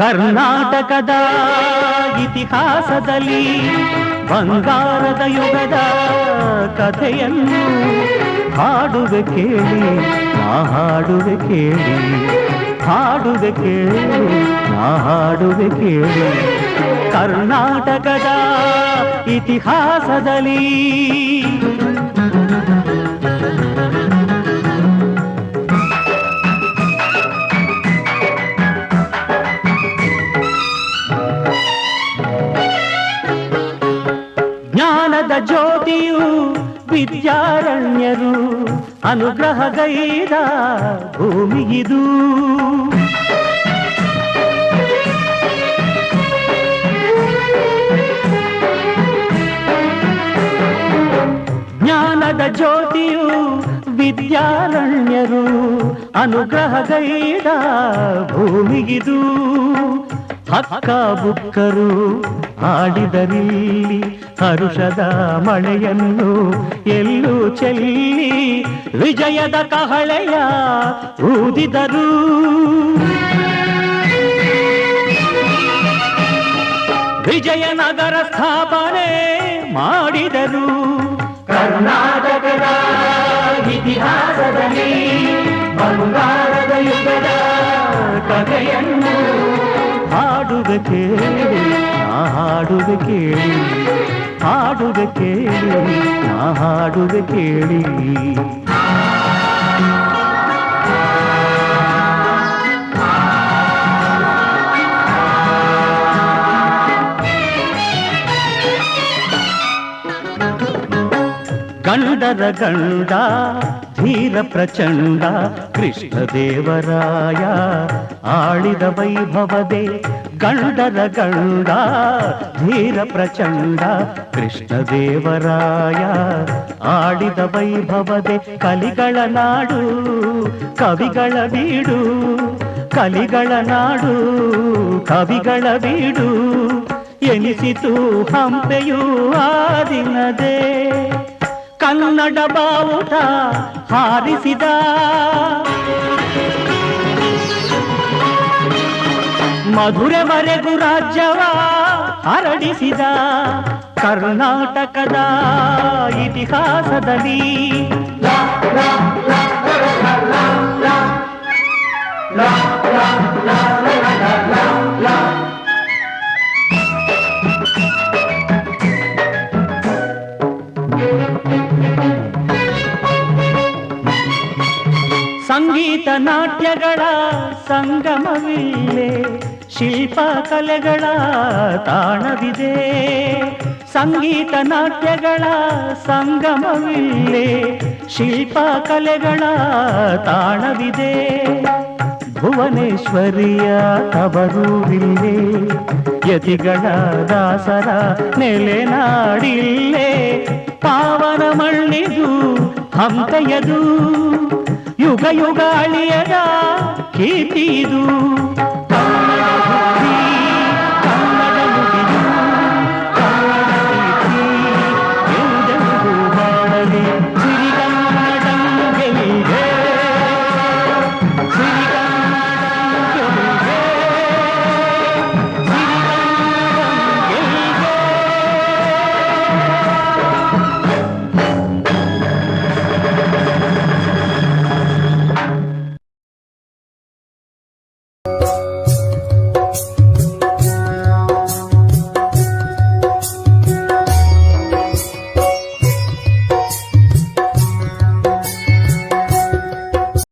ಕರ್ನಾಟಕದ ಇತಿಹಾಸದಲ್ಲಿ ಬಂಗಾರದ ಯುಗದ ಕಥೆಯನ್ನು ಹಾಡುವೆ ಕೇಳಿ, ನಾ ಹಾಡುವೆ ಕೇಳಿ, ಹಾಡುವೆ ಕೇಳಿ, ನಾ ಹಾಡುವೆ ಕೇಳಿ. ಕರ್ನಾಟಕದ ಇತಿಹಾಸದಲ್ಲಿ ಜ್ಞಾನದ ಜ್ಯೋತಿಯು ವಿದ್ಯಾರಣ್ಯರು ಅನುಗ್ರಹಗೈದ ಭೂಮಿಗಿದು. ಜ್ಞಾನದ ಜ್ಯೋತಿಯು ವಿದ್ಯಾರಣ್ಯರು ಅನುಗ್ರಹಗೈದ ಭೂಮಿಗಿದು. ಹಕ್ಕ ಬುಕ್ಕರು ಆಡಿದರಿಲ್ಲಿ ಹರುಷದ ಮಳೆಯನ್ನು ಎಲ್ಲೂ ಚೆಲ್ಲಿ ವಿಜಯದ ಕಹಳೆಯ ಊದಿದರು. ವಿಜಯನಗರ ಸ್ಥಾಪನೆ ಮಾಡಿದರು. ಕರ್ನಾಟಕದ ಇತಿಹಾಸದಲ್ಲಿ ಬಂಗಾರದ ಯುಗದ ಕಥೆಯನ್ನು ಹಾಡುವೆ ಕೇಳಿ, ನಾ ಹಾಡುವೆ ಕೇಳಿ, ಹಾಡುವೆ ಕೇಳಿ, ನಾ ಹಾಡುವೆ ಕೇಳಿ. ಗಂಡರ ಗಂಡ ಧೀರ ಪ್ರಚಂಡ ಕೃಷ್ಣದೇವರಾಯ ಆಳಿದ ವೈಭವದೆ. ಗಂಡರ ಗಂಡ ಧೀರ ಪ್ರಚಂಡ ಕೃಷ್ಣದೇವರಾಯ ಆಡಿದ ವೈಭವದೆ. ಕಲಿಗಳ ನಾಡು ಕವಿಗಳ ಬೀಡು, ಕಲಿಗಳ ನಾಡು ಕವಿಗಳ ಬೀಡು ಎನಿಸಿತು ಹಂಪೆಯೂ ಆ ದಿನದೇ. ಕನ್ನಡ ಬಾವುಟ ಹಾರಿಸಿದ ಮಧುರೆವರೆಗೂ ರಾಜ್ಯವ ಹರಡಿಸಿದ. ಕರ್ನಾಟಕದ ಇತಿಹಾಸದಲ್ಲಿ ಸಂಗೀತ ನಾಟ್ಯಗಳ ಸಂಗಮವಿಲ್ಲೇ, ಶಿಲ್ಪ ಕಲೆಗಳ ತಾಣವಿದೆ. ಸಂಗೀತ ನಾಟ್ಯಗಳ ಸಂಗಮವಿಲ್ಲೇ, ಶಿಲ್ಪ ಕಲೆಗಳ ತಾಣವಿದೆ. ಭುವನೇಶ್ವರಿಯ ತವರೂರಿಲ್ಲೇ, ಯತಿಗಳ ದಾಸರ ನೆಲೆನಾಡಿಲ್ಲೇ. ಪಾವನ ಮಣ್ಣಿದು ಹಂಪೆಯದು, ಯುಗ ಯುಗ ಅಳಿಯದ ಕೀರ್ತಿದು. ಕನ್ನಡ